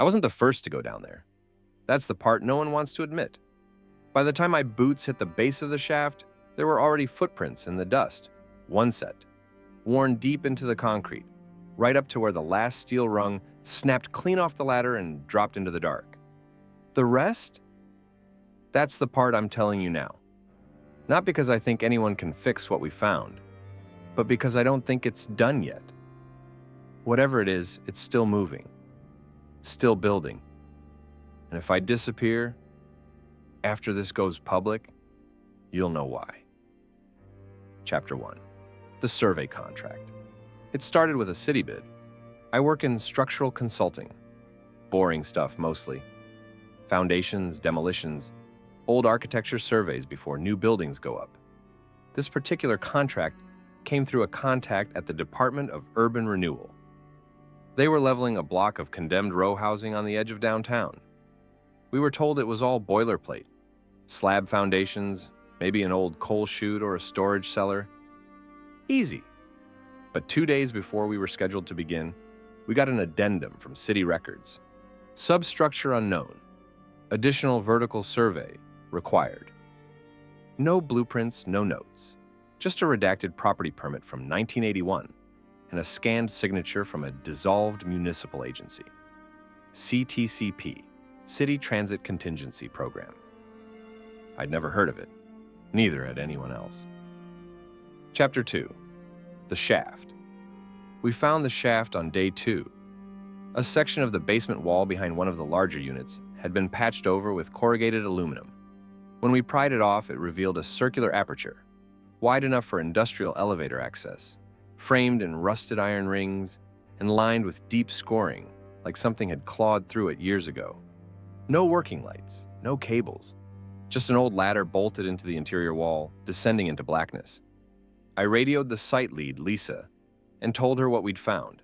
I wasn't the first to go down there. That's the part no one wants to admit. By the time my boots hit the base of the shaft, there were already footprints in the dust, one set, worn deep into the concrete, right up to where the last steel rung snapped clean off the ladder and dropped into the dark. The rest? That's the part I'm telling you now. Not because I think anyone can fix what we found, but because I don't think it's done yet. Whatever it is, it's still moving, still building. And if I disappear, after this goes public, you'll know why. Chapter 1. The survey contract. It started with a city bid. I work in structural consulting. Boring stuff mostly. Foundations, demolitions, old architecture surveys before new buildings go up. This particular contract came through a contact at the Department of Urban Renewal. They were leveling a block of condemned row housing on the edge of downtown. We were told it was all boilerplate. Slab foundations, maybe an old coal chute or a storage cellar. Easy. But 2 days before we were scheduled to begin, we got an addendum from city records. Substructure unknown. Additional vertical survey required. No blueprints, no notes. Just a redacted property permit from 1981 and a scanned signature from a dissolved municipal agency. CTCP, City Transit Contingency Program. I'd never heard of it. Neither had anyone else. Chapter 2. The shaft. We found the shaft on day 2. A section of the basement wall behind one of the larger units had been patched over with corrugated aluminum. When we pried it off, it revealed a circular aperture, wide enough for industrial elevator access, framed in rusted iron rings and lined with deep scoring, like something had clawed through it years ago. No working lights, no cables, just an old ladder bolted into the interior wall, descending into blackness. I radioed the site lead, Lisa, and told her what we'd found.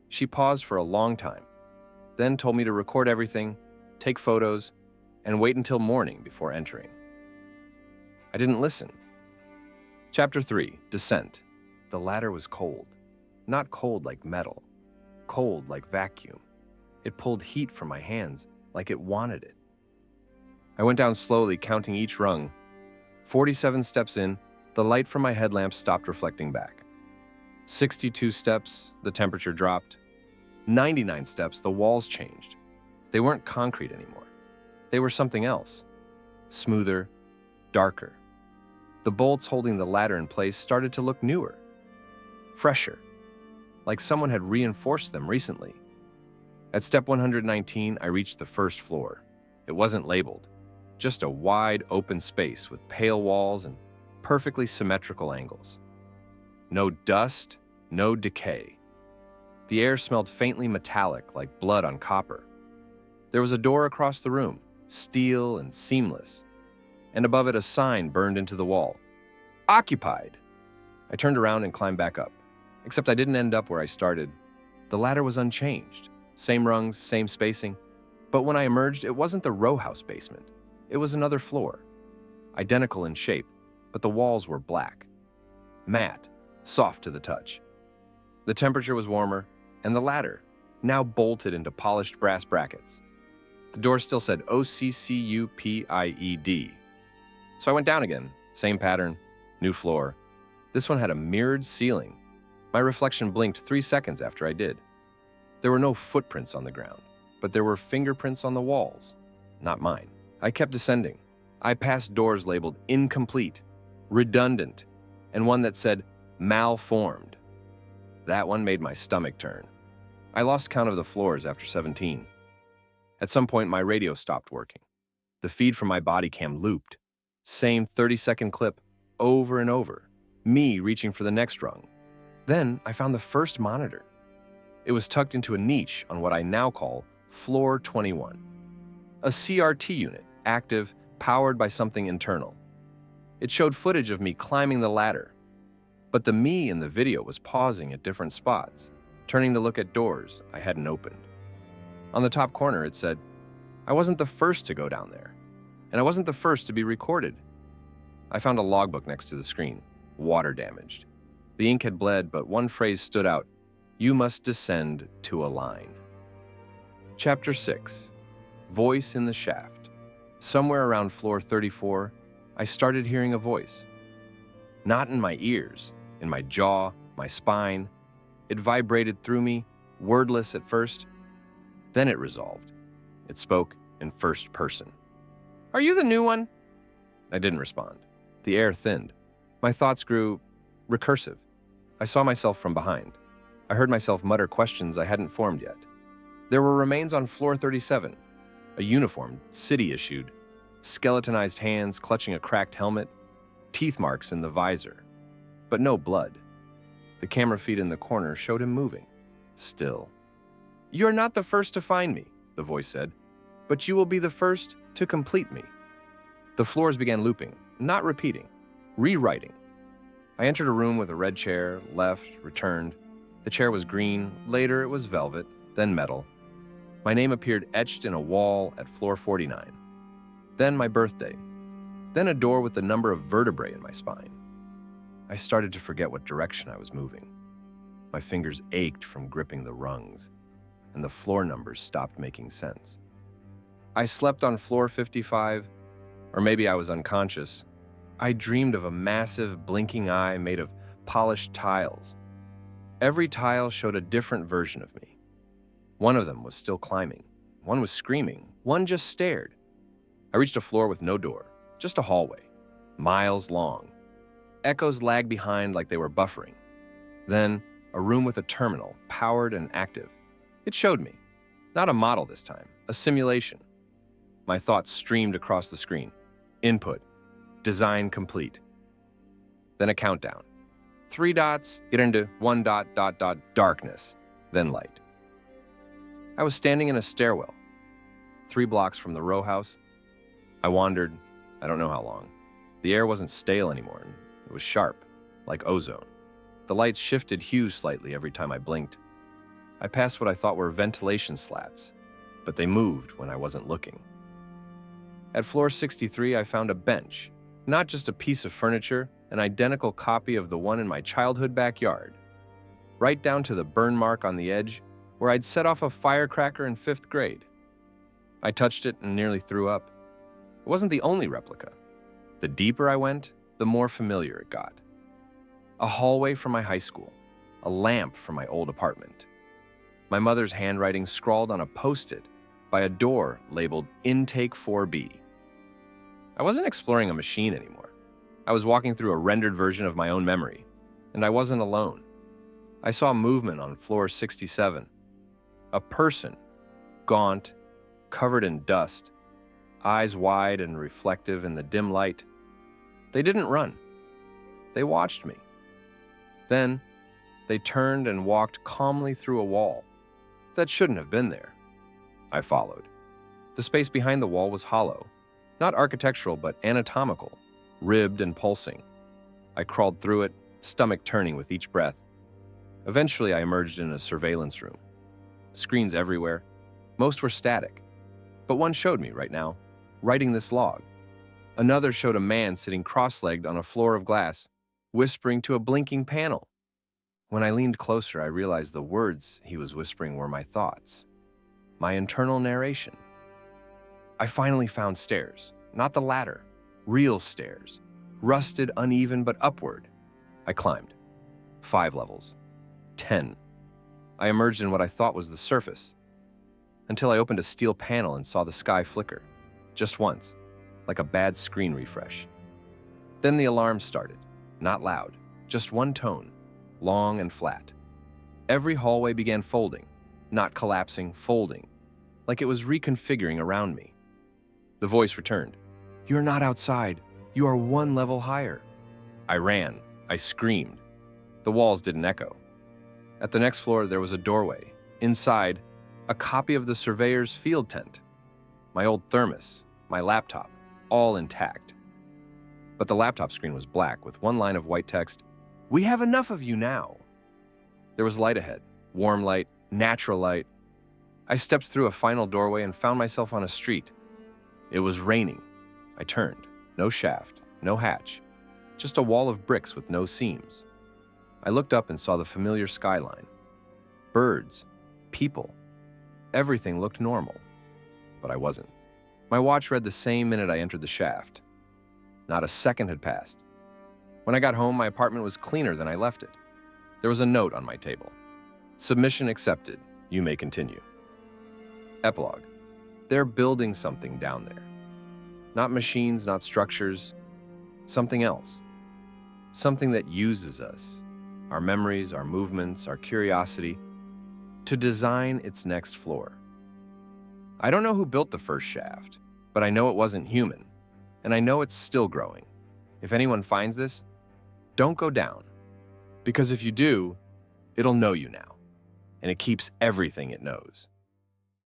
She paused for a long time, then told me to record everything, take photos, and wait until morning before entering. I didn't listen. Chapter 3. Descent. The ladder was cold. Not cold like metal. Cold like vacuum. It pulled heat from my hands like it wanted it. I went down slowly, counting each rung. 47 steps in, the light from my headlamp stopped reflecting back. 62 steps, the temperature dropped. 99 steps, the walls changed. They weren't concrete anymore. They were something else. Smoother, darker. The bolts holding the ladder in place started to look newer. Fresher. Like someone had reinforced them recently. At step 119, I reached the first floor. It wasn't labeled. Just a wide, open space with pale walls and perfectly symmetrical angles. No dust, no decay. The air smelled faintly metallic, like blood on copper. There was a door across the room, steel and seamless, and above it a sign burned into the wall. Occupied! I turned around and climbed back up, except I didn't end up where I started. The ladder was unchanged, same rungs, same spacing, but when I emerged, it wasn't the row house basement. It was another floor, identical in shape, but the walls were black, matte, soft to the touch. The temperature was warmer, and the ladder, now bolted into polished brass brackets. The door still said OCCUPIED. So I went down again, same pattern, new floor. This one had a mirrored ceiling. My reflection blinked 3 seconds after I did. There were no footprints on the ground, but there were fingerprints on the walls, not mine. I kept descending. I passed doors labeled incomplete, redundant, and one that said malformed. That one made my stomach turn. I lost count of the floors after 17. At some point, my radio stopped working. The feed from my body cam looped. Same 30-second clip, over and over. Me reaching for the next rung. Then I found the first monitor. It was tucked into a niche on what I now call Floor 21. A CRT unit, active, powered by something internal. It showed footage of me climbing the ladder. But the me in the video was pausing at different spots, turning to look at doors I hadn't opened. On the top corner, it said, I wasn't the first to go down there, and I wasn't the first to be recorded. I found a logbook next to the screen, water damaged. The ink had bled, but one phrase stood out, you must descend to a line. Chapter 6. Voice in the Shaft. Somewhere around floor 34, I started hearing a voice. Not in my ears, in my jaw, my spine. It vibrated through me, wordless at first. Then it resolved. It spoke in first person. "Are you the new one?" I didn't respond. The air thinned. My thoughts grew recursive. I saw myself from behind. I heard myself mutter questions I hadn't formed yet. There were remains on floor 37, a uniform, city-issued, skeletonized hands clutching a cracked helmet, teeth marks in the visor, but no blood. The camera feed in the corner showed him moving, still. "You're not the first to find me," the voice said, "but you will be the first to complete me." The floors began looping, not repeating, rewriting. I entered a room with a red chair, left, returned. The chair was green, later it was velvet, then metal. My name appeared etched in a wall at floor 49. Then my birthday. Then a door with the number of vertebrae in my spine. I started to forget what direction I was moving. My fingers ached from gripping the rungs, and the floor numbers stopped making sense. I slept on floor 55, or maybe I was unconscious. I dreamed of a massive, blinking eye made of polished tiles. Every tile showed a different version of me. One of them was still climbing. One was screaming. One just stared. I reached a floor with no door, just a hallway, miles long. Echoes lagged behind like they were buffering. Then, a room with a terminal, powered and active. It showed me. Not a model this time, a simulation. My thoughts streamed across the screen. Input. Design complete. Then a countdown. 3 dots, get into 1 dot, darkness, then light. I was standing in a stairwell, 3 blocks from the row house. I wandered, I don't know how long. The air wasn't stale anymore, and it was sharp, like ozone. The lights shifted hues slightly every time I blinked. I passed what I thought were ventilation slats, but they moved when I wasn't looking. At floor 63, I found a bench, not just a piece of furniture, an identical copy of the one in my childhood backyard. Right down to the burn mark on the edge, where I'd set off a firecracker in 5th grade. I touched it and nearly threw up. It wasn't the only replica. The deeper I went, the more familiar it got. A hallway from my high school, a lamp from my old apartment. My mother's handwriting scrawled on a post-it by a door labeled Intake 4B. I wasn't exploring a machine anymore. I was walking through a rendered version of my own memory, and I wasn't alone. I saw movement on floor 67. A person, gaunt, covered in dust, eyes wide and reflective in the dim light. They didn't run. They watched me. Then, they turned and walked calmly through a wall that shouldn't have been there. I followed. The space behind the wall was hollow, not architectural but anatomical, ribbed and pulsing. I crawled through it, stomach turning with each breath. Eventually, I emerged in a surveillance room. Screens everywhere. Most were static. But one showed me right now, writing this log. Another showed a man sitting cross-legged on a floor of glass, whispering to a blinking panel. When I leaned closer, I realized the words he was whispering were my thoughts, my internal narration. I finally found stairs, not the ladder, real stairs, rusted, uneven, but upward. I climbed. 5 levels. 10. I emerged in what I thought was the surface, until I opened a steel panel and saw the sky flicker, just once, like a bad screen refresh. Then the alarm started, not loud, just one tone, long and flat. Every hallway began folding, not collapsing, folding, like it was reconfiguring around me. The voice returned. "You're not outside. You are 1 level higher." I ran. I screamed. The walls didn't echo. At the next floor, there was a doorway. Inside, a copy of the surveyor's field tent. My old thermos, my laptop, all intact. But the laptop screen was black with one line of white text, "We have enough of you now." There was light ahead, warm light, natural light. I stepped through a final doorway and found myself on a street. It was raining. I turned. No shaft, no hatch, just a wall of bricks with no seams. I looked up and saw the familiar skyline. Birds, people. Everything looked normal, but I wasn't. My watch read the same minute I entered the shaft. Not a second had passed. When I got home, my apartment was cleaner than I left it. There was a note on my table. Submission accepted. You may continue. Epilogue. They're building something down there. Not machines, not structures. Something else. Something that uses us, our memories, our movements, our curiosity, to design its next floor. I don't know who built the first shaft, but I know it wasn't human, and I know it's still growing. If anyone finds this, don't go down, because if you do, it'll know you now, and it keeps everything it knows.